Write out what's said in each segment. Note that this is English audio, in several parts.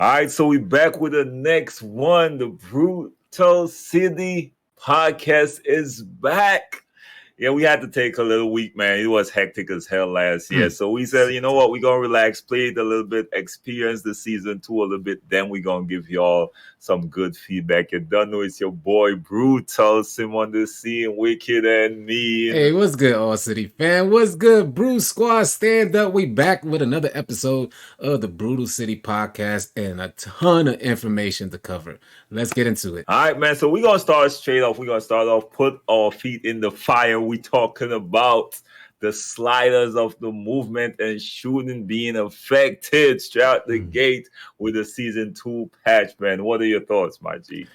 All right, so we back with the next one. The Brutal City Podcast is back. Yeah, we had to take a little week, man. It was hectic as hell last year. So we said, you know what, we're going to relax, play it a little bit, experience the season 2 a little bit. Then we're going to give y'all some good feedback. You don't know it's your boy, Brutal, Sim on the scene, Wicked and Mean. Hey, what's good, AllCity fan? What's good, Bruce Squad? Stand up. We back with another episode of the Brutal City Podcast and a ton of information to cover. Let's get into it. All right, man. So we're going to start straight off. We're going to start off, put our feet in the fire. We talking about the sliders of the movement and shooting being affected straight out the gate with the season 2 patch, man. What are your thoughts, my G?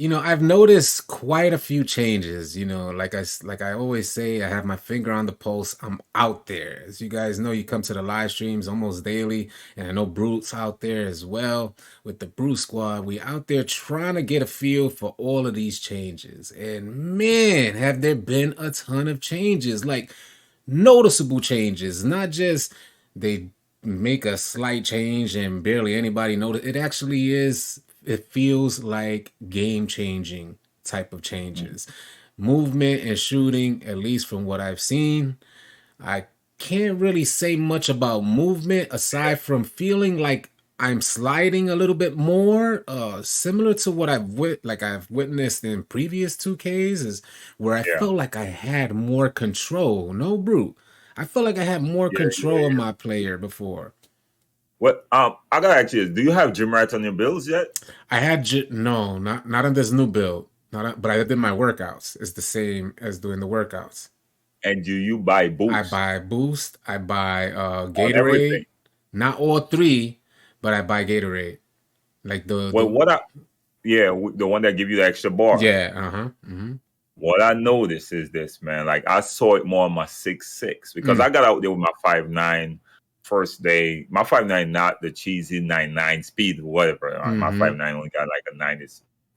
I've noticed quite a few changes. Like I always say, I have my finger on the pulse. I'm out there. As you guys know, you come to the live streams almost daily, and I know Brute's out there as well with the Brute Squad. We out there trying to get a feel for all of these changes. And man, have there been a ton of changes, like noticeable changes, not just they make a slight change and barely anybody notice. It actually is. It feels like game-changing type of changes. Movement and shooting, at least from what I've seen, I can't really say much about movement aside from feeling like I'm sliding a little bit more, similar to what I've witnessed in previous 2Ks, is where I felt like I had more control. No, Brute. I felt like I had more control of my player before. What I gotta ask you, do you have gym rats on your builds yet? I had no, not on this new build. But I did my workouts. It's the same as doing the workouts. And do you buy boost? I buy boost. I buy Gatorade. Not all 3, but I buy Gatorade. Like the one that give you the extra bar. Yeah. What I noticed is this, man. Like I saw it more on my 6'6" because I got out there with my 5'9". First day, my 5'9", not the cheesy 9'9" speed or whatever. My 5'9" only got like a 90,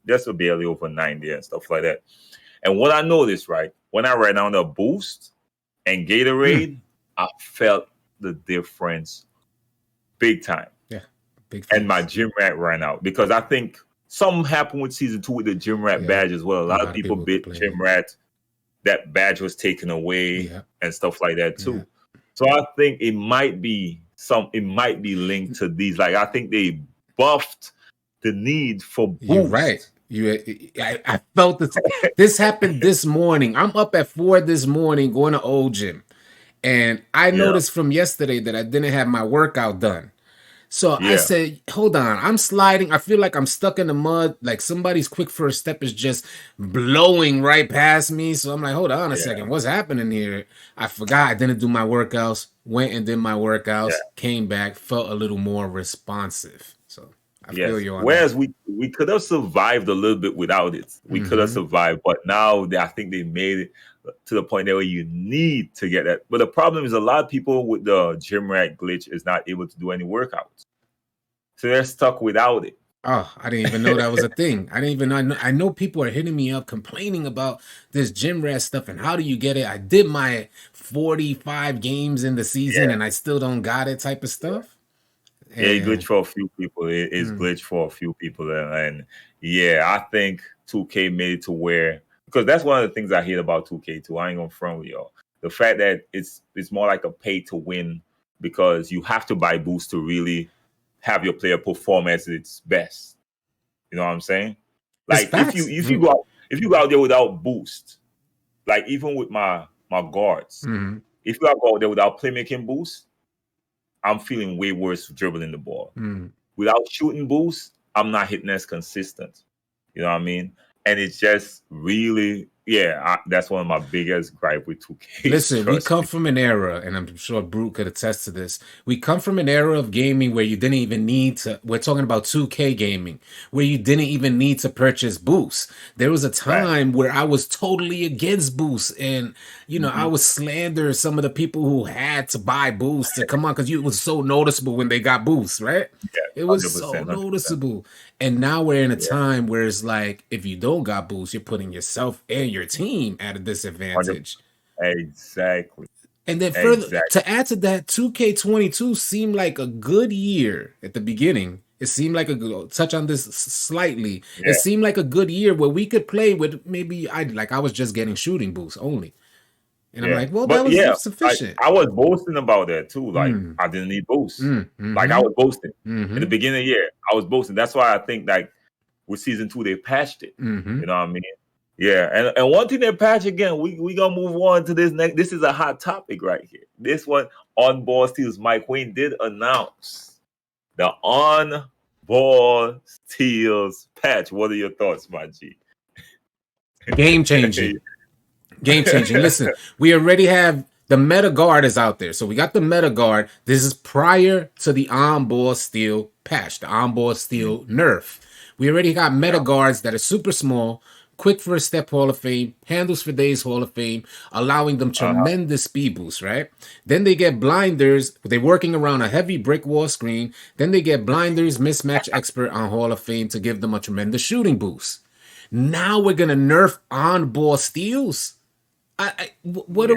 just a barely over 90 and stuff like that. And what I noticed, right, when I ran on the boost and Gatorade, I felt the difference big time. Yeah, big. And my gym rat ran out because I think something happened with season 2 with the gym rat badge as well. A lot of people bit gym rat. That badge was taken away and stuff like that too. Yeah. So I think it might be linked to these. Like I think they buffed the need for boost. You're right. I felt this. This happened this morning. I'm up at 4 this morning going to old gym, and I noticed from yesterday that I didn't have my workout done. So I said, hold on, I'm sliding. I feel like I'm stuck in the mud. Like somebody's quick first step is just blowing right past me. So I'm like, hold on a second. What's happening here? I forgot I didn't do my workouts. Went and did my workouts. Came back, felt a little more responsive. So I feel you on Whereas that. we could have survived a little bit without it. We could have survived. But now I think they made it to the point where you need to get that. But the problem is a lot of people with the gym rat glitch is not able to do any workouts. So they're stuck without it. Oh, I didn't even know that was a thing. I didn't even know. I know people are hitting me up complaining about this gym rat stuff and how do you get it? I did my 45 games in the season and I still don't got it type of stuff. Yeah, it glitched for a few people. It is glitched for a few people. And I think 2K made it to where, because that's one of the things I hate about 2K2. I ain't gonna front with y'all. The fact that it's more like a pay to win because you have to buy boost to really have your player perform as its best. You know what I'm saying? Like if you go out there without boost, like even with my guards, if you go out there without playmaking boost, I'm feeling way worse dribbling the ball. Without shooting boost, I'm not hitting as consistent. You know what I mean? And it's just really, that's one of my biggest gripe with 2K. Listen, we come from an era, and I'm sure Brute could attest to this. We come from an era of gaming where you didn't even need to, we're talking about 2K gaming, where you didn't even need to purchase boosts. There was a time where I was totally against boosts, and, I was slander some of the people who had to buy boosts to come on, because it was so noticeable when they got boosts, right? Yeah, it was so 100%. Noticeable. And now we're in a time where it's like, if you don't got boosts, you're putting yourself and your team at a disadvantage. 100%. Exactly. And then further to add to that, 2K22 seemed like a good year at the beginning. It seemed like a good touch on this slightly. It Yeah, seemed like a good year where we could play with maybe I was just getting shooting boosts only. And I'm yeah. like, well, that But was yeah, sufficient. I was boasting about that too. Like Mm, I didn't need boosts. Like I mm-hmm, was boasting in mm-hmm, the beginning of the year. I was boasting. That's why I think like with season 2 they patched it. mm-hmm. You know what I mean? Yeah, and one thing they patch again, we gonna move on to this next. This is a hot topic right here. This one on ball steals. Mike Wayne did announce the on ball steals patch. What are your thoughts, my G? Game changing. Game changing. Listen, we already have the meta guard is out there. So we got the meta guard. This is prior to the on-ball steal patch, the on-ball steal nerf. We already got meta guards that are super small, quick for a step Hall of Fame, handles for days Hall of Fame, allowing them tremendous speed boosts, right? Then they get blinders. They're working around a heavy brick wall screen. Then they get blinders, mismatch expert on Hall of Fame to give them a tremendous shooting boost. Now we're going to nerf on-ball steals. What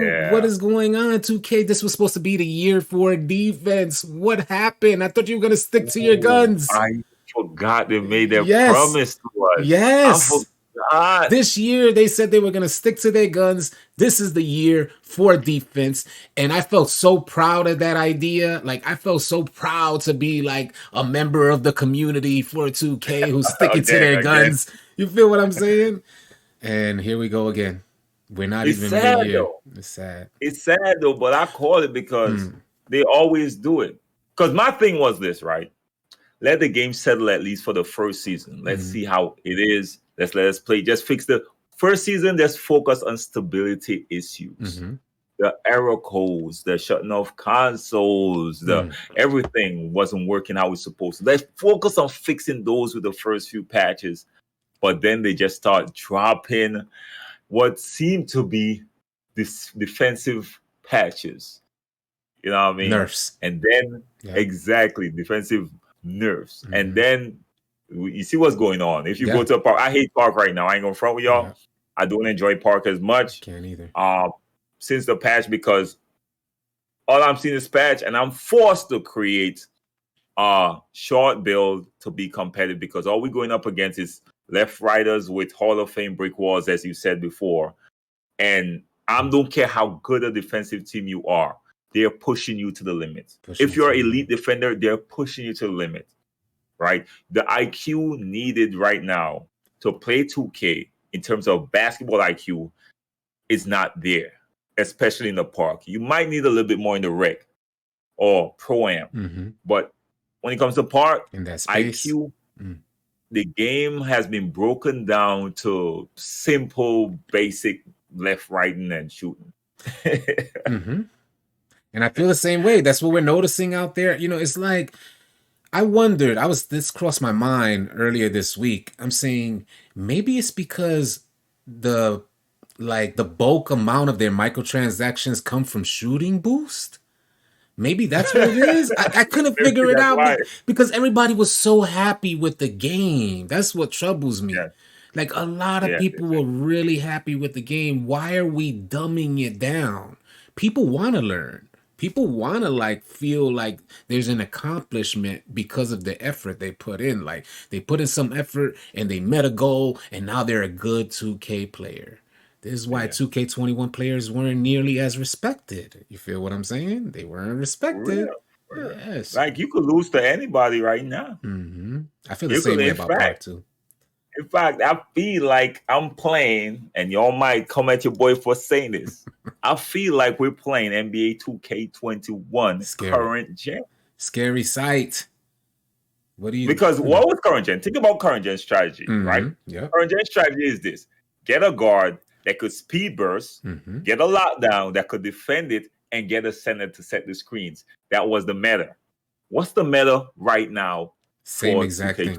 is going on, 2K? This was supposed to be the year for defense. What happened? I thought you were gonna stick to your guns. I forgot they made that Yes. promise to us. Yes. I forgot. This year they said they were gonna stick to their guns. This is the year for defense, and I felt so proud of that idea. Like I felt so proud to be like a member of the community for 2K who's sticking to their guns. You feel what I'm saying? And here we go again. We're not It's even sad, mid-year. though. It's sad. It's sad though, but I call it because they always do it. Because my thing was this, right? Let the game settle at least for the first season. Let's see how it is. Let us play. Just fix the first season. Just focus on stability issues. The error codes, the shutting off consoles, the everything wasn't working how it's supposed to. Let's focus on fixing those with the first few patches. But then they just start dropping what seemed to be this defensive patches. You know what I mean? Nerfs. And then exactly defensive nerfs. And then you see what's going on. If you go to a park, I hate park right now. I ain't gonna front with y'all. I don't enjoy park as much. Can't either. Since the patch, because all I'm seeing is patch, and I'm forced to create a short build to be competitive because all we're going up against is left riders with Hall of Fame brick walls, as you said before. And I don't care how good a defensive team you are, they're pushing you to the limit. If you're an elite defender, they're pushing you to the limit, right? The IQ needed right now to play 2K in terms of basketball IQ is not there, especially in the park. You might need a little bit more in the rec or pro-am. But when it comes to park, in that space, IQ, the game has been broken down to simple, basic left, right, and shooting. And I feel the same way. That's what we're noticing out there. You know, it's like I wondered. This crossed my mind earlier this week. I'm saying maybe it's because the bulk amount of their microtransactions come from shooting boost. Maybe that's what it is. I couldn't figure it out because everybody was so happy with the game. That's what troubles me. Like a lot of people were really happy with the game. Why are we dumbing it down? People want to learn. People want to feel like there's an accomplishment because of the effort they put in. Like they put in some effort and they met a goal and now they're a good 2K player. This is why 2K21 players weren't nearly as respected. You feel what I'm saying? They weren't respected. Yes. Like you could lose to anybody right now. I feel the same way about Park too. In fact, I feel like I'm playing, and y'all might come at your boy for saying this. I feel like we're playing NBA 2K21 current gen. Scary sight. What do you? Because what was current gen? Think about current gen strategy, right? Yeah. Current gen strategy is this: get a guard that could speed burst, get a lockdown that could defend it, and get a center to set the screens. That was the meta. What's the meta right now? Same exact thing.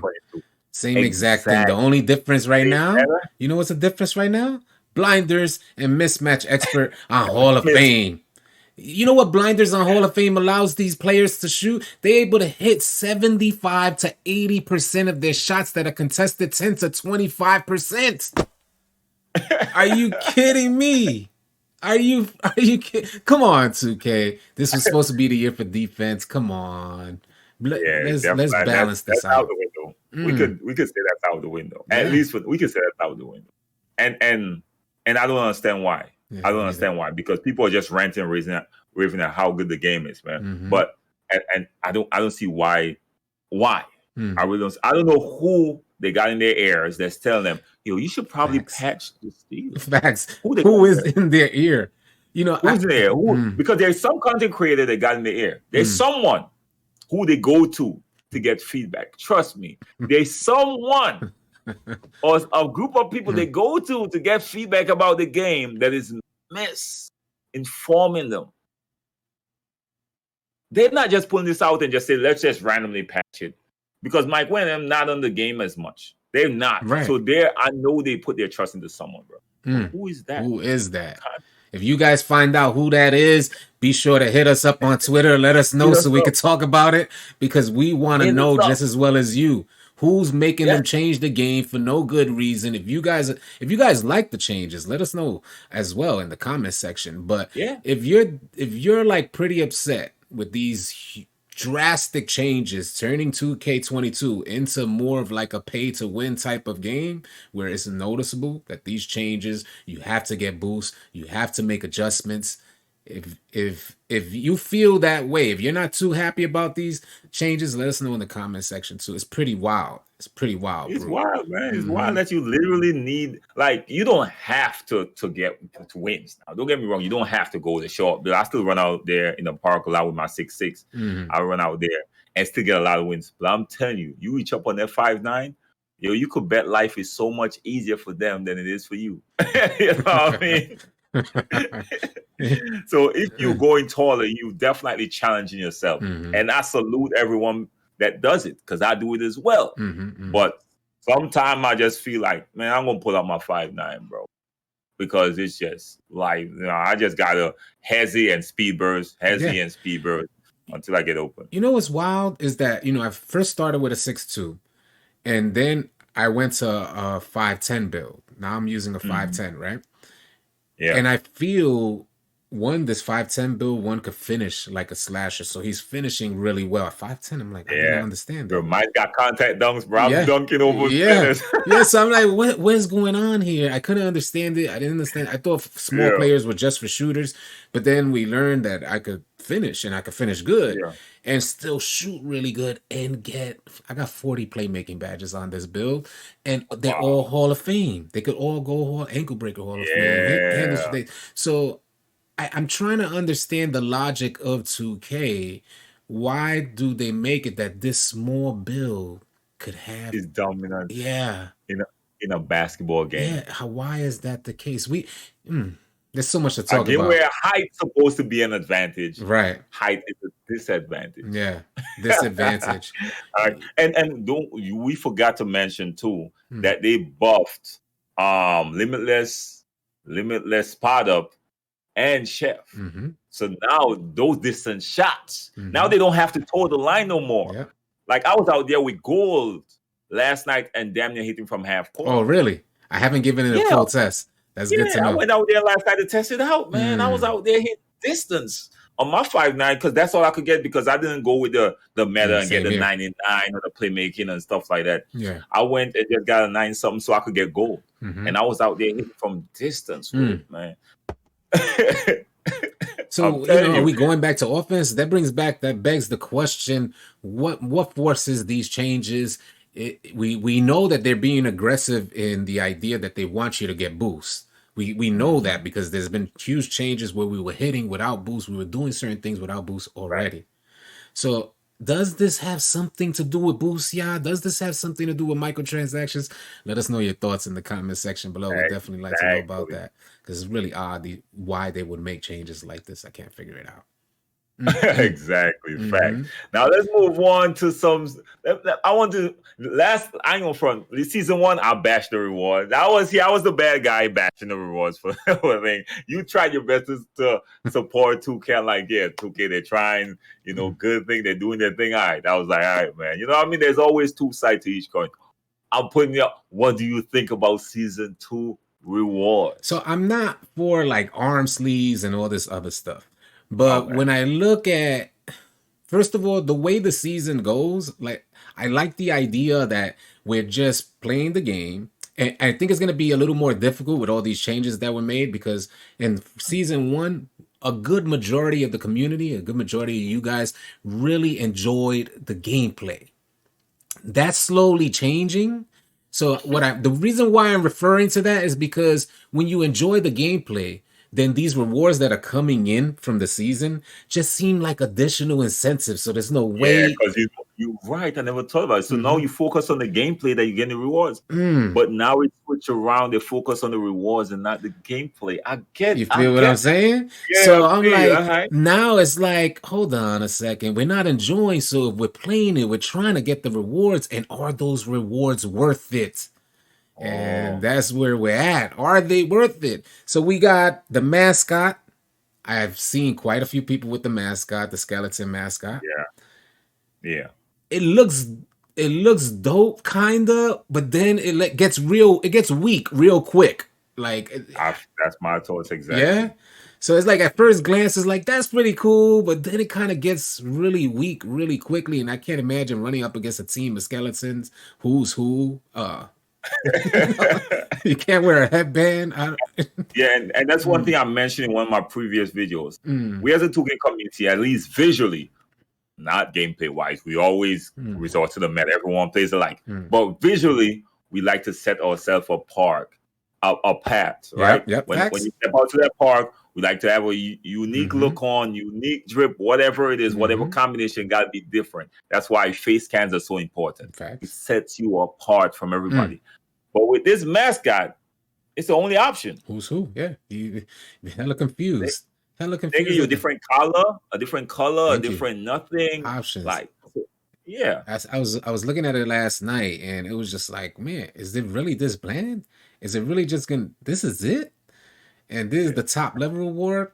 Same exact thing. The only difference right now, you know what's the difference right now? Blinders and mismatch expert on Hall of Fame. You know what blinders on Hall of Fame allows these players to shoot? They're able to hit 75 to 80% of their shots that are contested 10 to 25%. Are you kidding me? Are you kidding? Come on, 2K. This was supposed to be the year for defense. Come on. Yeah, Let's definitely. balance this That's out out. the window. Mm, We could say that's out the window. At yeah. least we could say that's out the window. And I don't understand why. Yeah, I don't me neither. understand why, because people are just ranting and raving at how good the game is, man. Mm-hmm. But and I don't see why. Mm. I really don't. I don't know who they got in their ears that's telling them, yo, you should probably Facts. patch the Steelers. Facts. Who they Who got is there? in their ear? You know, Who's in there? mm, Because there's some content creator that got in the ear. There's someone who they go to get feedback. Trust me. There's someone or a group of people they go to get feedback about the game that is misinforming them. They're not just putting this out and just say, let's just randomly patch it. Because Mike Wenham not on the game as much. They're not. Right. So I know they put their trust into someone, bro. Who is that? Who is that? If you guys find out who that is, be sure to hit us up on Twitter. Let us know so we can talk about it, because we want to know just as well as you. Who's making them change the game for no good reason? If you guys like the changes, let us know as well in the comment section. But if you're like pretty upset with these drastic changes, turning 2K22 into more of like a pay to win type of game where it's noticeable that these changes, you have to get boosts, you have to make adjustments. If you feel that way, if you're not too happy about these changes, let us know in the comment section too. It's pretty wild. It's pretty wild. It's bro. wild, man. It's wild that you literally need, like, you don't have to get to wins. Now, don't get me wrong, you don't have to go to show up. But I still run out there in the park a lot with my 6'6". I run out there and still get a lot of wins. But I'm telling you, you reach up on that 5'9", yo, you could bet life is so much easier for them than it is for you. You know what I mean? So if you're going taller, you definitely challenging yourself. And I salute everyone that does it, because I do it as well. But sometimes I just feel like, man, I'm gonna pull out my 5'9", bro, because it's just like, I just gotta hezzy and speed burst until I get open. You know what's wild is that, I first started with a 6'2", and then I went to a 5'10" build. Now I'm using a 5'10", right? Yeah. And I feel this 5'10" build, one could finish like a slasher. So he's finishing really well. At 5'10", I'm like, I don't understand that. Bro, Mike got contact dunks, bro. I'm dunking over spinners. So I'm like, what is going on here? I couldn't understand it. I didn't understand. I thought small players were just for shooters. But then we learned that I could finish, and I could finish good and still shoot really good and I got 40 playmaking badges on this build, and they're all Hall of Fame. They could all go ankle breaker Hall of Fame. So I'm trying to understand the logic of 2K. Why do they make it that this small build could have is dominant? In a basketball game. Why is that the case? There's so much to talk about. Where height's supposed to be an advantage, right? Height is a disadvantage. Yeah, disadvantage. And we forgot to mention too that they buffed limitless spot up and chef. So now those distance shots, now they don't have to toe the line no more. Like I was out there with gold last night and damn near hitting from half court. Oh, really? I haven't given it a full test. That's good to know. I went out there last night to test it out, man. I was out there hitting distance on my 5'9" because that's all I could get, because I didn't go with the meta and get the 99 or the playmaking and stuff like that. I went and just got a 9 something so I could get gold. And I was out there hitting from distance, man. So are we going back to offense? That begs the question: what forces these changes? We know that they're being aggressive in the idea that they want you to get boosts. We know that because there's been huge changes where we were hitting without boosts. We were doing certain things without boosts already. So does this have something to do with boosts? Does this have something to do with microtransactions? Let us know your thoughts in the comment section below. We'd definitely like to know about that, because it's really odd why they would make changes like this. I can't figure it out. Exactly. Fact. Now let's move on to some. I want to I ain't gonna front. Season 1, I bashed the rewards. I was the bad guy bashing the rewards for thing. You tried your best to support 2K. Like, 2K, they're trying, good thing, they're doing their thing. All right. I was like, all right, man. You know what I mean? There's always two sides to each coin. I'm putting you up. What do you think about season 2 rewards? So I'm not for like arm sleeves and all this other stuff. But when I look at First of all, the way the season goes, like I like the idea that we're just playing the game. And I think it's going to be a little more difficult with all these changes that were made because in season one, a good majority of the community, a good majority of you guys really enjoyed the gameplay. That's slowly changing. So the reason why I'm referring to that is because when you enjoy the gameplay, then these rewards that are coming in from the season just seem like additional incentives. So there's no Yeah, way. because you're right. I never thought about it. So now Mhm. you focus on the gameplay that you get the rewards. But now it switch around. They focus on the rewards and not the gameplay. I You get. feel what I'm saying? Yeah, So I I'm feel. like, now it's like, hold on a second. We're not enjoying. So if we're playing it, we're trying to get the rewards. And are those rewards worth it? And Oh, that's where we're at. Are they worth it? So we got the mascot. I've seen quite a few people with the mascot, the skeleton mascot. yeah. It looks dope, kinda, but then it gets weak real quick. Like, That's my thoughts yeah. exactly. So it's like at first glance, it's like that's pretty cool, but then it kind of gets really weak really quickly, and I can't imagine running up against a team of skeletons. Who's who? You can't wear a headband. Yeah, and that's one thing I mentioned in one of my previous videos. Mm, We as a 2K community, at least visually, not gameplay wise, we always mm, resort to the meta. Everyone plays alike. mm. But visually, we like to set ourselves apart, a path, right? Yep, When facts. you step out to that park, we like to have a unique Mm-hmm. look on, unique drip, whatever it is, whatever Mm-hmm. combination got to be different. That's why face cams are so important. It Facts. sets you apart from everybody. But with this mascot, it's the only option. Who's who? Yeah, you hella confused. Hella They give confused. you a different color, a Thank you. different nothing. Options. Like, yeah. I was looking at it last night, and it was just like, man, is it really this bland? Is it really just gonna? This is it, and this is the top level reward.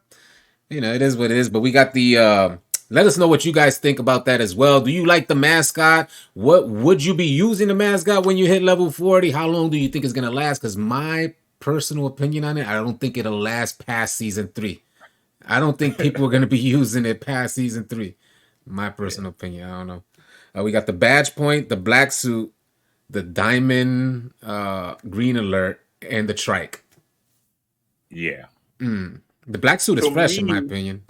You know, it is what it is. But we got the. Let us know what you guys think about that as well. Do you like the mascot? What would you be using the mascot when you hit level 40? How long do you think it's gonna last? Because my personal opinion on it, I don't think it'll last past season 3. I don't think people are gonna be using it past season 3. My personal opinion. I don't know. We got the badge point, the black suit, the diamond green alert, and the trike. Yeah. The black suit is fresh, in my opinion.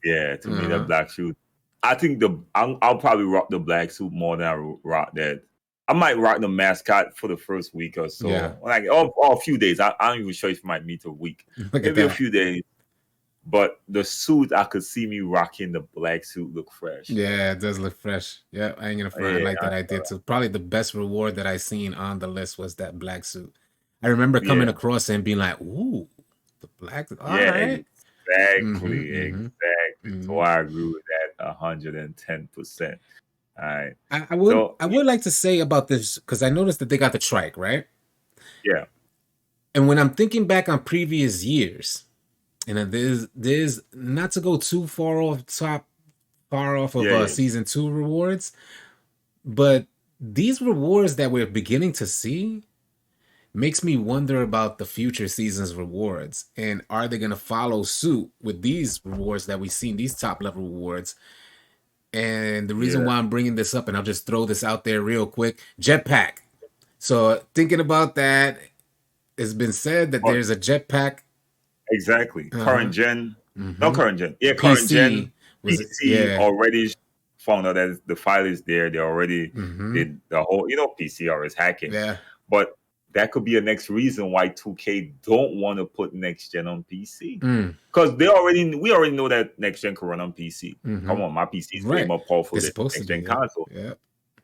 Yeah, to me, that black suit. I think I'll probably rock the black suit more than I rock that. I might rock the mascot for the first week or so. Yeah. Like a few days. I'm even sure if it might meet a week. Maybe a few days. But the suit, I could see me rocking the black suit look fresh. Yeah, it does look fresh. Yeah, I ain't gonna front. I like that idea too. Probably the best reward that I seen on the list was that black suit. I remember coming across it and being like, "Ooh, the black." All right. Exactly, exactly. So I agree with that 110%. All right. I would like to say about this because I noticed that they got the trike, right? Yeah. And when I'm thinking back on previous years, and there's not to go too far off of season 2 rewards, but these rewards that we're beginning to see makes me wonder about the future seasons rewards, and are they going to follow suit with these rewards that we've seen, these top level rewards? And the reason why I'm bringing this up, and I'll just throw this out there real quick, jetpack. So thinking about that, it's been said that there's a jetpack. Exactly. Current gen. No current gen. Yeah, current gen. PC already found out that the file is there. They already did the whole, PC always hacking. Yeah. But that could be a next reason why 2K don't want to put next gen on PC. Because we already know that next gen can run on PC. Come on, my PC is way more powerful than next gen console. Yeah.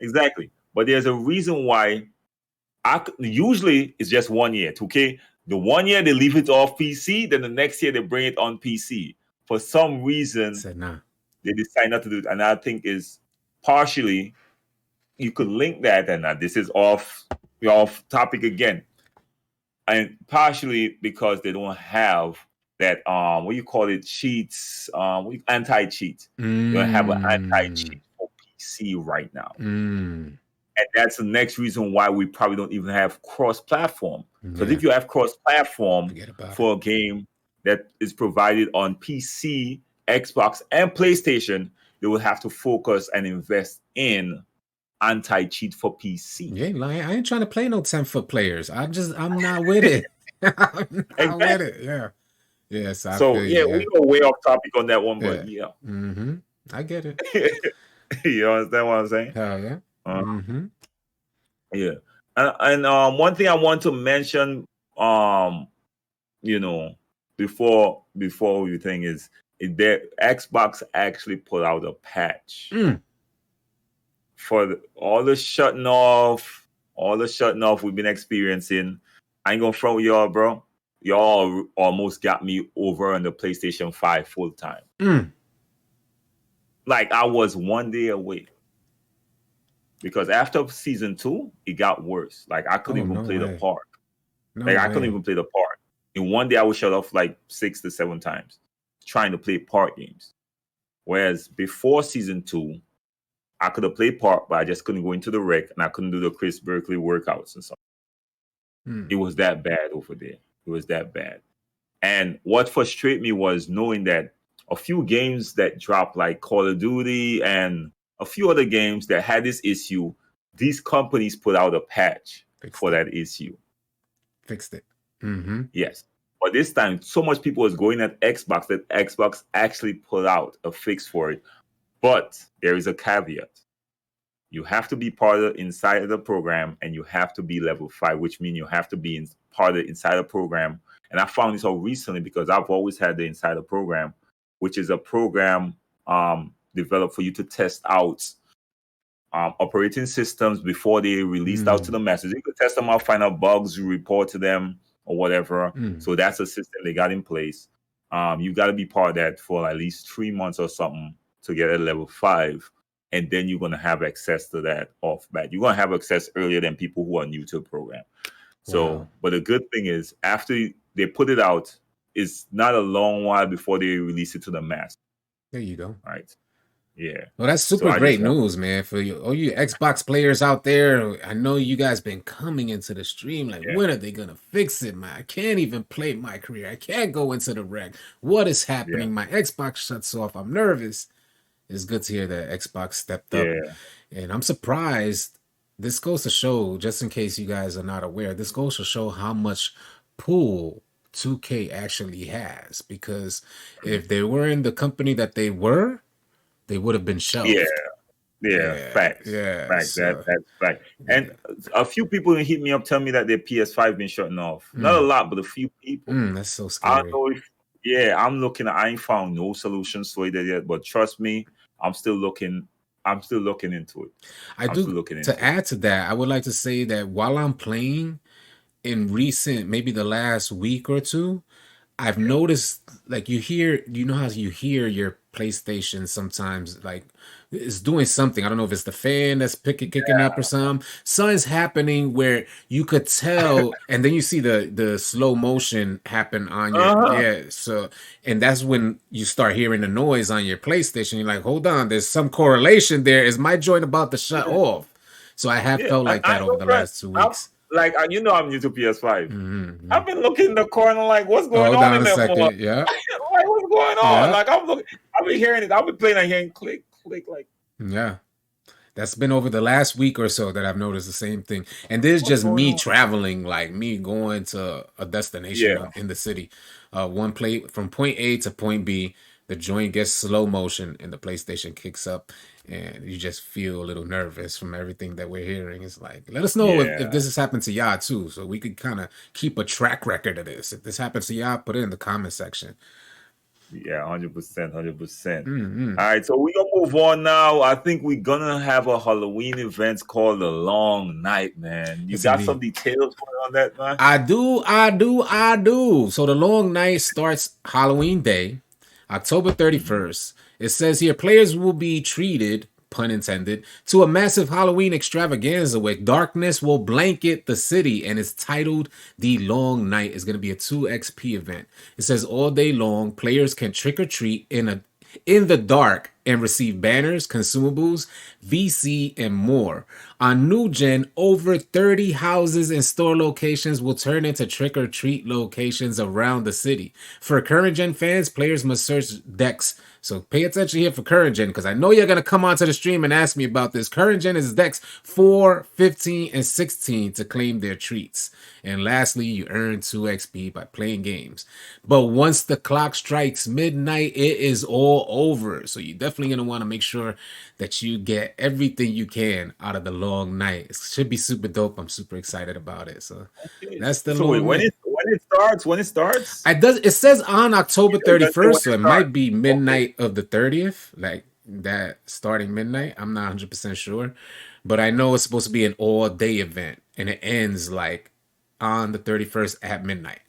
Exactly. But there's a reason why usually it's just 1 year. 2K, the 1 year they leave it off PC, then the next year they bring it on PC. For some reason, they decide not to do it. And I think is partially, you could link that, and this is off topic again. And partially because they don't have that, what you call it, cheats, anti-cheat. They don't have an anti-cheat for PC right now. And that's the next reason why we probably don't even have cross-platform. Because if you have cross-platform for a game that is provided on PC, Xbox, and PlayStation, they will have to focus and invest in anti-cheat for PC. Yeah, like, I ain't trying to play no 10-foot players. I'm not with it. I'm not with Exactly. it. Yeah. Yes, I So feel yeah, you. we Yeah. go way off topic on that one, Yeah. but yeah. Mm-hmm. I get it. You understand what I'm saying? Hell yeah. Mm-hmm. Yeah. And one thing I want to mention, you know, before we think is that Xbox actually put out a patch for all the shutting off we've been experiencing. I ain't gonna front with y'all, bro. Y'all almost got me over on the PlayStation 5 full time. Like I was one day away. Because after season 2, it got worse. Like I couldn't even play the park. No I couldn't even play the park. In one day, I was shut off like 6 to 7 times trying to play park games. Whereas before season 2, I could have played park, but I just couldn't go into the rec and I couldn't do the Chris Berkeley workouts and stuff. It was that bad over there. It was that bad. And what frustrated me was knowing that a few games that dropped, like Call of Duty and a few other games that had this issue, these companies put out a patch for that issue. Fixed it. Yes. But this time, so much people was going at Xbox that Xbox actually put out a fix for it. But there is a caveat. You have to be part of inside of the program, and you have to be level 5, which means you have to be part of inside the program. And I found this out recently because I've always had the insider program, which is a program developed for you to test out operating systems before they released out to the masses. You could test them out, find out bugs, you report to them or whatever. So that's a system they got in place. You got to be part of that for at least 3 months or something to get a level 5. And then you're going to have access to that off bat. You're going to have access earlier than people who are new to the program. So, but the good thing is after they put it out, it's not a long while before they release it to the mass. There you go. Right. Yeah. Well, that's super great news, man. For all you Xbox players out there, I know you guys been coming into the stream like, when are they gonna fix it, man? I can't even play my career. I can't go into the rec. What is happening? My Xbox shuts off. I'm nervous. It's good to hear that Xbox stepped up. And I'm surprised. This goes to show, just in case you guys are not aware, this goes to show how much pull 2K actually has. Because if they were in the company that they were, they would have been shelved. Facts. Facts. That's fact. And a few people hit me up telling me that their PS5 been shutting off. Not a lot, but a few people. That's so scary. I don't know if I ain't found no solutions to it yet, but trust me, I'm still looking into it. To add to that, I would like to say that while I'm playing in recent, maybe the last week or two, I've noticed, like, you know how you hear your PlayStation sometimes, like, it's doing something. I don't know if it's the fan that's kicking up or something. Something's happening where you could tell, and then you see the slow motion happen on your So, and that's when you start hearing the noise on your PlayStation. You're like, hold on, there's some correlation there. Is my joint about to shut off? So I have felt like that over the last 2 weeks. Like, I'm new to PS5. I've been looking in the corner like, what's going on in that one? Yeah. Like, what's going on? Like, I've been hearing it. I've been playing and hearing click, like. Yeah. That's been over the last week or so that I've noticed the same thing. And this is just me traveling, like me going to a destination in the city. One play from point A to point B, the joint gets slow motion and the PlayStation kicks up. And you just feel a little nervous from everything that we're hearing. It's like, let us know if this has happened to y'all too, so we could kind of keep a track record of this. If this happens to y'all, put it in the comment section. Yeah, 100%. All right, so we're gonna move on now. I think we're gonna have a Halloween event called the Long Night, man. You got some details on that, man? I do. So the Long Night starts Halloween Day, October 31st. It says here, players will be treated, pun intended, to a massive Halloween extravaganza where darkness will blanket the city, and it's titled The Long Night. It's going to be a 2XP event. It says all day long, players can trick or treat in the dark and receive banners, consumables, VC, and more. On new gen, over 30 houses and store locations will turn into trick-or-treat locations around the city. For current gen fans, players must search decks So pay attention here for current gen, because I know you're gonna come onto the stream and ask me about this. Current gen is decks 4, 15, and 16 to claim their treats. And lastly, you earn 2 XP by playing games. But once the clock strikes midnight, it is all over. So you're definitely gonna want to make sure that you get everything you can out of the long night. It should be super dope. I'm super excited about it. So that's the so wait, long night. when it starts, It says on October it doesn't say when 31st, so it might be midnight of the 30th, like that starting midnight. I'm not 100% sure, but I know it's supposed to be an all-day event, and it ends like on the 31st at midnight.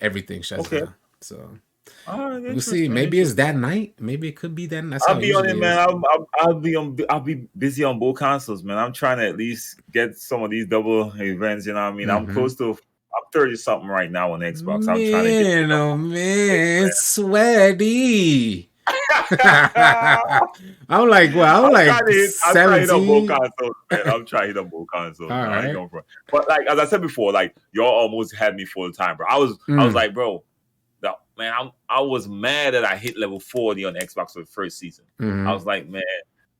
Everything shuts down. So we'll see. Maybe it's that night. Maybe it could be that night. I'll be on it, man. I'll be busy on both consoles, man. I'm trying to at least get some of these double events. You know what I mean? I'm close to. I'm 30 something right now on Xbox. I'm trying to get. Oh man, sweaty. I'm like, well, I'm like 17. I'm trying both consoles, man. I'm trying to both consoles. All right. But like as I said before, like y'all almost had me full time, bro. I was like, bro, man, I was mad that I hit level 40 on Xbox for the first season. I was like, man,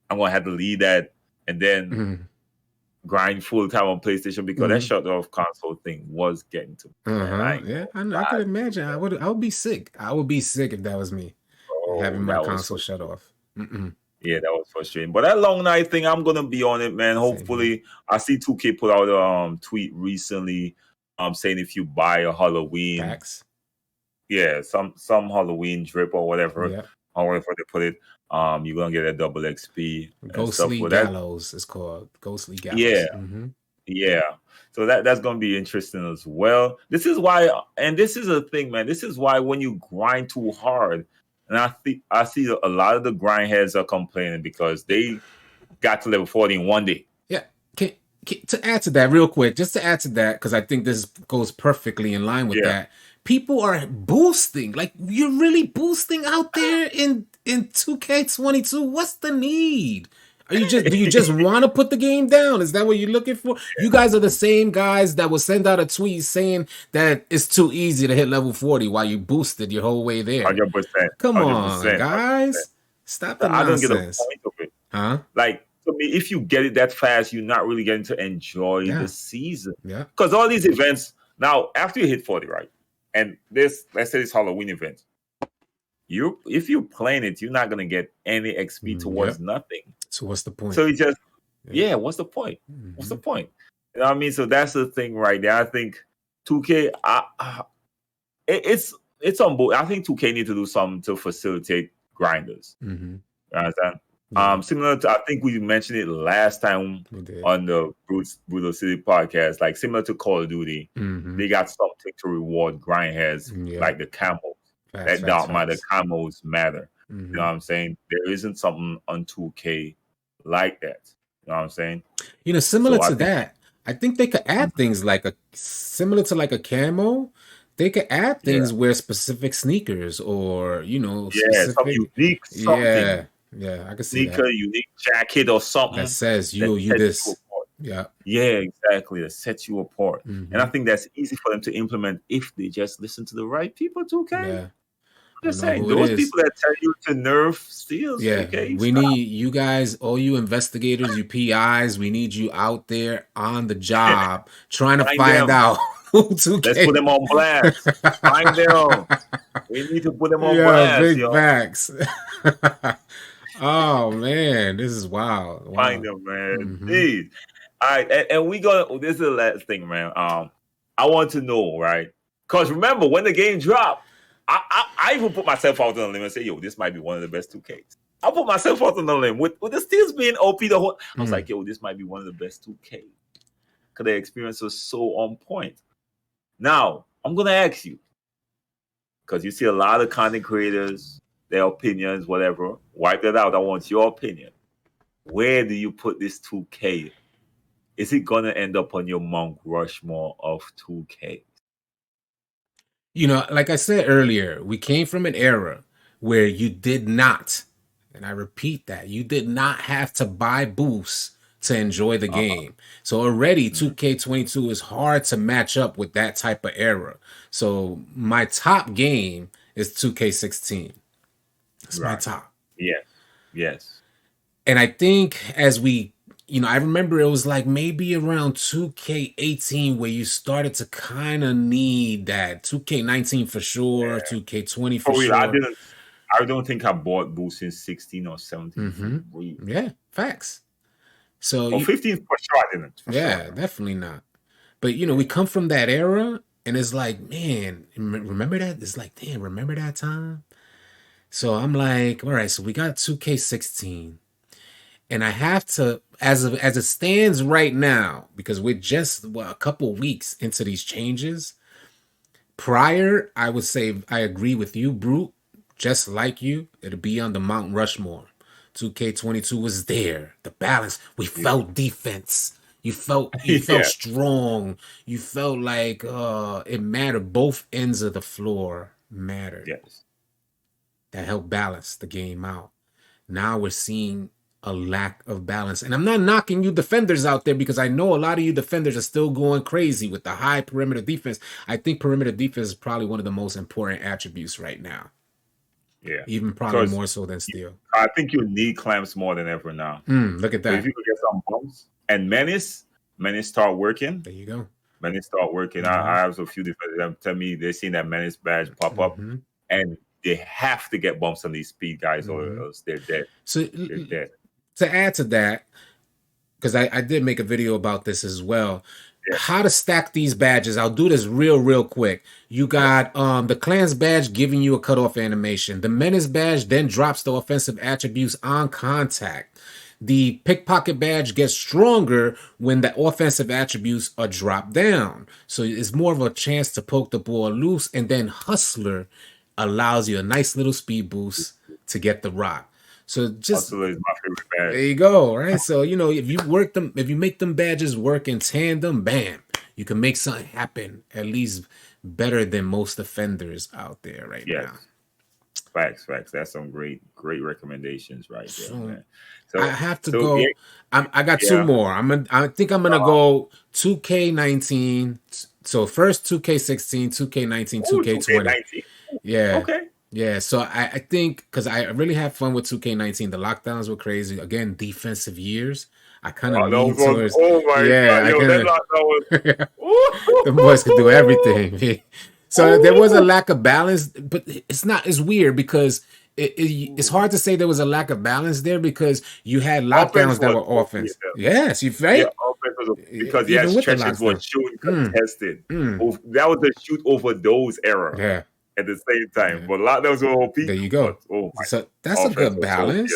I'm gonna have to leave that and then grind full time on PlayStation because that shut off console thing was getting to me. Yeah, I could imagine. I would be sick. I would be sick if that was me. Having my console shut off. Yeah, that was frustrating. But that long night thing, I'm gonna be on it, man. Hopefully, I see 2K put out a tweet recently, saying if you buy a Halloween, some Halloween drip or whatever, however they put it, you're gonna get a double XP. Ghostly Gallows is called. Ghostly Gallows. Yeah. So that's gonna be interesting as well. This is why, and this is a thing, man. This is why when you grind too hard. And I see a lot of the grind heads are complaining because they got to level 40 in one day. Yeah. To add to that real quick, just to add to that, because I think this goes perfectly in line with that. People are boosting. Like, you're really boosting out there in 2K22. What's the need? Do you just want to put the game down? Is that what you're looking for? You guys are the same guys that will send out a tweet saying that it's too easy to hit level 40 while you boosted your whole way there. 100%. Come on, guys. 100%. Stop the nonsense. I don't get the point of it. Huh? Like, to me, if you get it that fast, you're not really getting to enjoy the season. Yeah. Because all these events, now, after you hit 40, right? And let's say this Halloween event, if you're playing it, you're not going to get any XP towards nothing. So what's the point? So you just, what's the point? What's the point? You know what I mean? So that's the thing right there. I think 2K, it's on board. I think 2K need to do something to facilitate grinders. You understand? Similar to, I think we mentioned it last time on the Brutal City podcast, like similar to Call of Duty, they got something to reward grindheads, like the camos. That don't matter. Camos matter. You know what I'm saying? There isn't something on 2K like that. You know what I'm saying? Similar to that, I think they could add things like similar to like a camo. They could add things where specific sneakers or specific, some unique something. Yeah, I can see sneaker, that. Unique jacket or something that says you this. Yeah, exactly. That sets you apart, and I think that's easy for them to implement if they just listen to the right people. 2K. Yeah. I'm just saying, those people that tell you to nerf steals. We need you guys, all you investigators, you PIs. We need you out there on the job trying to find out who 2K. Let's put them on blast. Find them. We need to put them on blast. Big facts. Oh man, this is wild. Wow. Find them, man. Please. All right, and we gonna. This is the last thing, man. I want to know, right? Because remember, when the game dropped, I even put myself out on the limb and say, yo, this might be one of the best 2Ks. I put myself out on the limb with the steals being OP the whole. I was like, yo, this might be one of the best 2Ks. Because the experience was so on point. Now, I'm gonna ask you, because you see a lot of content creators, their opinions, whatever. Wipe that out. I want your opinion. Where do you put this 2K? Is it gonna end up on your Mount Rushmore of 2K? Like I said earlier, we came from an era where you did not, and I repeat that, you did not have to buy boosts to enjoy the game. So already 2K22 is hard to match up with that type of era. So my top game is 2K16. That's my top. Yes. Yes. And I think as we, I remember it was like maybe around 2K18 where you started to kind of need that 2K19 for sure, 2K20 for For real, sure. I don't think I bought boost in 16 or 17 for real. Yeah, facts. So Or 15 for sure I didn't. For yeah, sure. definitely not. But we come from that era, and it's like, man, remember that? It's like, damn, remember that time? So I'm like, all right, so we got 2K16. And I have to, as it stands right now, because we're just a couple weeks into these changes. Prior, I would say I agree with you, Brute. Just like you, it'll be on the Mount Rushmore. 2K22 was there. The balance. We felt defense. You felt strong. You felt like it mattered. Both ends of the floor mattered. Yes. That helped balance the game out. Now we're seeing a lack of balance. And I'm not knocking you defenders out there because I know a lot of you defenders are still going crazy with the high perimeter defense. I think perimeter defense is probably one of the most important attributes right now. Yeah. Even probably more so than steal. I think you need clamps more than ever now. Look at that. But if you could get some bumps and Menace start working. There you go. Menace start working. I have a few defenders that tell me they're seeing that Menace badge pop up and they have to get bumps on these speed guys or else they're dead. So they're dead. To add to that, because I did make a video about this as well. How to stack these badges. I'll do this real quick. You got the Clans badge giving you a cutoff animation. The Menace badge then drops the offensive attributes on contact. The Pickpocket badge gets stronger when the offensive attributes are dropped down. So it's more of a chance to poke the ball loose. And then Hustler allows you a nice little speed boost to get the rock. So just Hustler is my favorite badge. There you go, right? So if you make them badges work in tandem, bam, you can make something happen at least better than most offenders out there right now. Facts. That's some great recommendations right there, man. So I have to go. I got two more. I think I'm gonna go 2K19. So first 2K16, 2K19, 2K20. Yeah. Okay. Yeah, so I think because I really had fun with 2K19. The lockdowns were crazy. Again, defensive years. I kind of lean towards. Oh my god! Yo, that lockdown was. The boys could do everything. So there was a lack of balance, but it's not. It's weird because it's hard to say there was a lack of balance there because you had lockdowns that were offense. Yes, you right. Yeah, offense was because yes, stretches were shooting contested. That was the shoot over those era. Yeah. At the same time, but lockdowns were OP. There you go. So that's a good balance.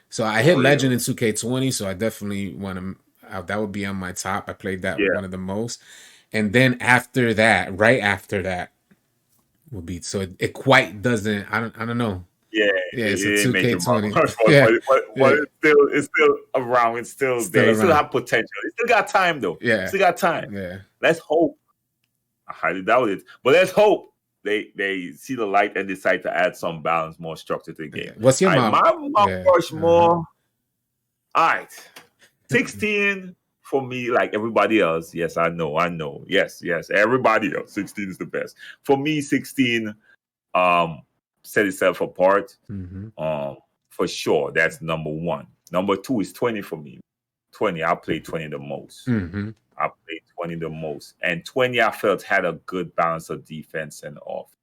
So I hit Legend in 2K20, so I definitely want to. That would be on my top. I played that one of the most, and then after that, right after that, will be. So it quite doesn't. I don't know. Yeah, it's a 2K20. But it's still around. It's still there. It still have potential. It still got time though. Yeah, still got time. Yeah. Let's hope. I highly doubt it, but let's hope. They see the light and decide to add some balance, more structure to the game. What's your mom? My Rushmore. All right. 16 for me, like everybody else. Yes, I know. Yes. Everybody else. 16 is the best. For me, 16 set itself apart. For sure. That's number one. Number two is 20 for me. 20, I played 20 the most. I played 20 the most. And 20, I felt had a good balance of defense and off.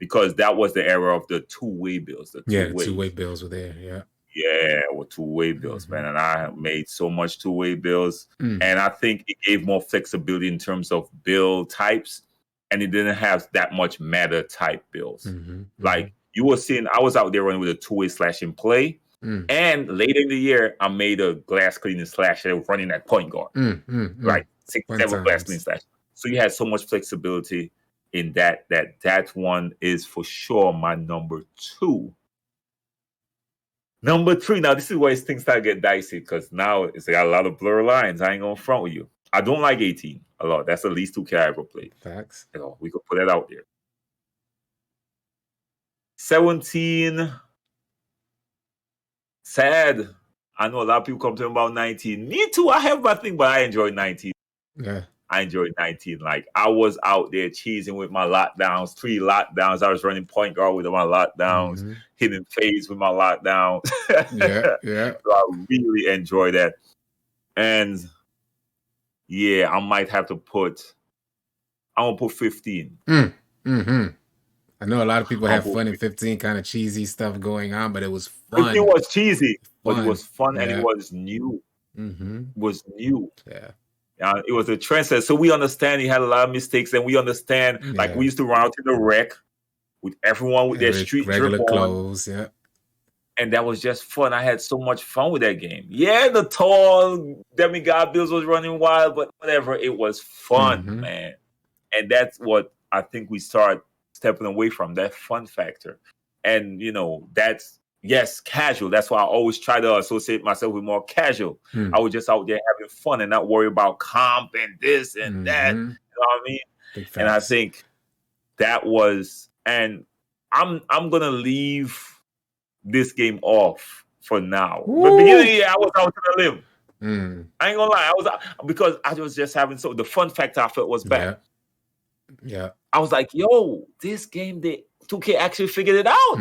Because that was the era of the two-way bills. Two-way bills were there, yeah. Yeah, with two-way bills, man. And I made so much two-way bills. And I think it gave more flexibility in terms of bill types. And it didn't have that much meta type bills. Like, you were seeing, I was out there running with a two-way slash in play. And later in the year, I made a glass cleaning slash running at point guard. Right. 6-7 glass cleaning slash. So you had so much flexibility in that one is for sure my number two. Number three. Now, this is where things start to get dicey because now it's got a lot of blur lines. I ain't going to front with you. I don't like 18 a lot. That's the least 2K I ever played. Facts. We could put that out there. 17. Sad. I know a lot of people come to me about 19. Me too. I have my thing, but I enjoy 19. Yeah. I enjoyed 19. Like I was out there cheesing with my lockdowns, 3 lockdowns. I was running point guard with my lockdowns, hitting fades with my lockdowns. Yeah, yeah. So I really enjoy that. And yeah, I might have to put. I'm gonna put 15. I know a lot of people have fun in 15, kind of cheesy stuff going on, but it was fun. It was cheesy, but it was fun, and it was new. Mm-hmm. It was new. Yeah. It was a trendsetter. So we understand he had a lot of mistakes, and we understand, like we used to run out to the rec with everyone with their street regular drip clothes, on. And that was just fun. I had so much fun with that game. Yeah, the tall demigod Bills was running wild, but whatever. It was fun, man. And that's what I think we start stepping away from, that fun factor. And, that's, yes, casual. That's why I always try to associate myself with more casual. I was just out there having fun and not worry about comp and this and that. You know what I mean? And I think that was, and I'm going to leave this game off for now. But beginning, I was out to the limb. I ain't gonna lie, I was out because I was just having the fun factor I felt was back. Yeah. I was like, yo, this game, 2K actually figured it out.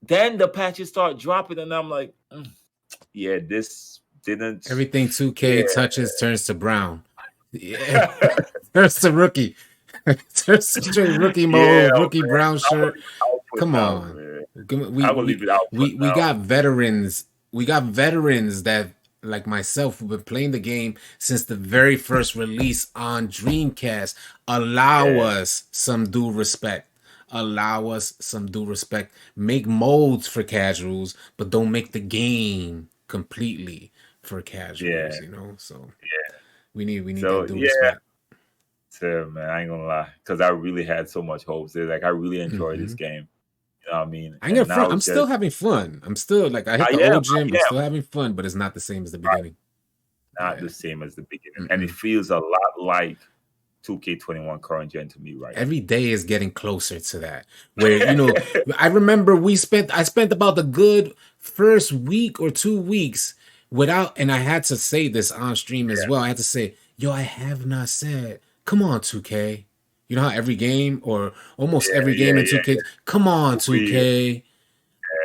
Then the patches start dropping, and I'm like, yeah, this didn't. Everything 2K touches turns to brown. Yeah, turns to rookie. Turns to straight rookie mode, rookie brown shirt. Come on, we got veterans. We got veterans that, like myself, who've been playing the game since the very first release on Dreamcast. Allow us some due respect. Make modes for casuals, but don't make the game completely for casuals. So we need that due respect. So, man, I ain't gonna lie, because I really had so much hopes. Like I really enjoyed this game. You know what I mean? I'm still having fun. I'm still like I hit the old gym. I'm still having fun, but it's not the same as the beginning. Not the same as the beginning, and it feels a lot like 2K21 current gen to me right every day is getting closer to that, where I remember I spent about the good first week or 2 weeks without, and I had to say this on stream as well. I had to say, I have not said, come on 2K. You know how every game or almost every game in 2K, come on 2K.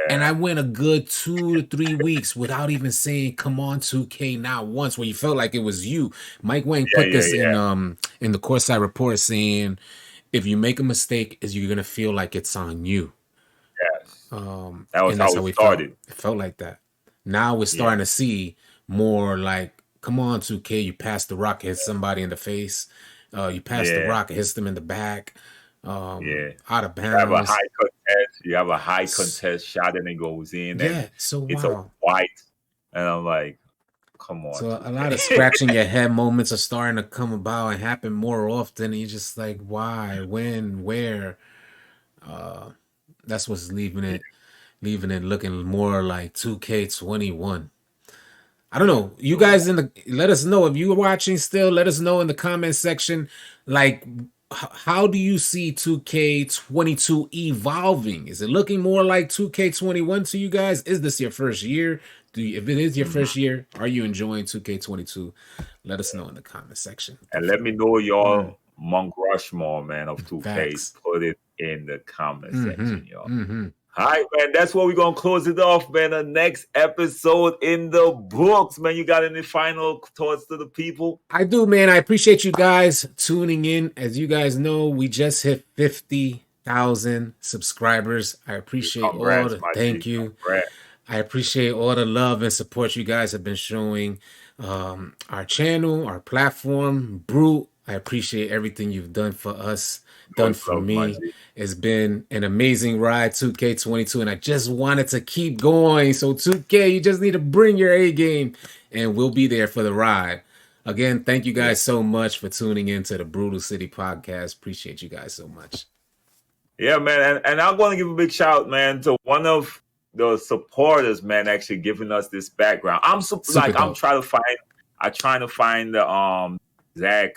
And I went a good 2 to 3 weeks without even saying "come on 2K" not once, where you felt like it was you. Mike Wang put this in the Courtside Report, saying if you make a mistake, you're gonna feel like it's on you. Yes. That's how we started. It felt like that. Now we're starting to see more like, come on 2K, you pass the rock, hit somebody in the face. You pass the rock, it hits them in the back. Out of bounds. You have a high contest shot and it goes in. So it's a white. And I'm like, come on. So a lot of scratching your head moments are starting to come about and happen more often. And you're just like, why, when, where? That's what's leaving it looking more like 2K21. I don't know. You guys let us know if you're watching still. Let us know in the comment section. Like, how do you see 2K22 evolving? Is it looking more like 2K21 to you guys? Is this your first year? If it is your first year, are you enjoying 2K22? Let us know in the comment section. And let me know y'all Monk Rushmore, man, of 2K. Facts. Put it in the comment section, y'all. All right, man, that's where we're going to close it off, man. The next episode in the books, man. You got any final thoughts to the people? I do, man. I appreciate you guys tuning in. As you guys know, we just hit 50,000 subscribers. I appreciate thank you. Congrats. I appreciate all the love and support you guys have been showing our channel, our platform, Brute. I appreciate everything you've done for us, done for me. It's been an amazing ride, 2K22, and I just wanted to keep going. So 2K, you just need to bring your A game, and we'll be there for the ride. Again, thank you guys so much for tuning in to the AllCity Podcast. Appreciate you guys so much. Yeah, man, and I'm going to give a big shout, man, to one of the supporters, man, actually giving us this background. I'm trying to find the Zach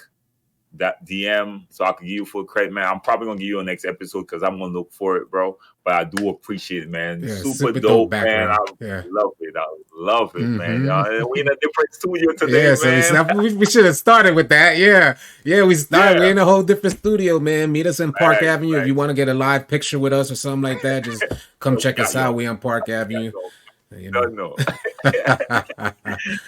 that DM so I can give you full credit, man. I'm probably gonna give you a next episode because I'm gonna look for it, bro. But I do appreciate it, man. Yeah, Super super dope, dope man. background. I Yeah. love it. I love it, man. Mm-hmm. We in a different studio today, Yeah, so man. we should have started with that. Yeah. Yeah, we started. Yeah. We're in a whole different studio, man. Meet us in Park Right, Avenue. If right. you want to get a live picture with us or something like that, just come Yo, check we us got out. y'all. We on Park We got Avenue. y'all. You No, know. no.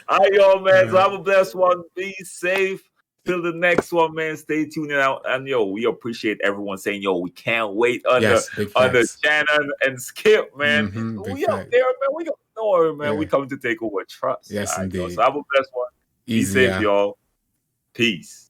All right, y'all, man. So have a blessed one. Be safe. Till the next one, man. Stay tuned out. And yo, we appreciate everyone saying, yo, we can't wait on Yes, big the facts. Shannon and Skip, man. Mm-hmm, big We out fact. there, man. We don't know, man. Yeah. We coming to take over trust. Yes, All right, yo. indeed. So have a blessed one. Be Easy, safe, yeah. y'all. Peace.